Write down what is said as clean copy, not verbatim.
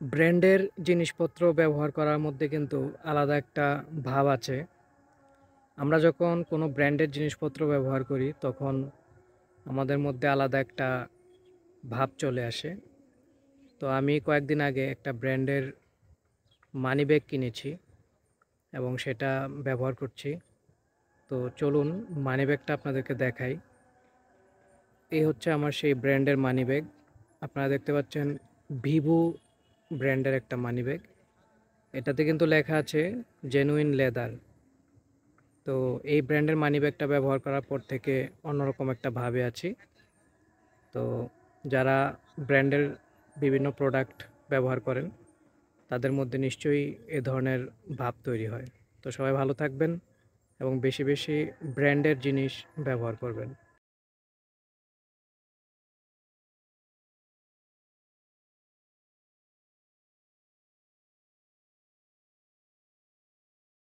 ব্র্যান্ডের জিনিসপত্র ব্যবহার করার মধ্যে কিন্তু আলাদা একটা ভাব আছে। আমরা যখন কোনো ব্র্যান্ডের জিনিসপত্র ব্যবহার করি, তখন আমাদের মধ্যে আলাদা একটা ভাব চলে আসে। তো আমি কয়েকদিন আগে একটা ব্র্যান্ডের মানিব্যাগ কিনেছি এবং সেটা ব্যবহার করছি। তো চলুন মানিব্যাগটা আপনাদেরকে দেখাই। এই হচ্ছে আমার সেই ব্র্যান্ডের মানিব্যাগ। আপনারা দেখতে পাচ্ছেন ভিভো ব্র্যান্ডের একটা মানিব্যাগ। এটাতে কিন্তু লেখা আছে জেনুইন লেদার। তো এই ব্র্যান্ডের মানিব্যাগটা ব্যবহার করার পর থেকে অন্যরকম একটা ভাবে আছি। তো যারা ব্র্যান্ডের বিভিন্ন প্রোডাক্ট ব্যবহার করেন, তাদের মধ্যে নিশ্চয়ই এ ধরনের ভাব তৈরি হয়। তো সবাই ভালো থাকবেন এবং বেশি বেশি ব্র্যান্ডের জিনিস ব্যবহার করবেন।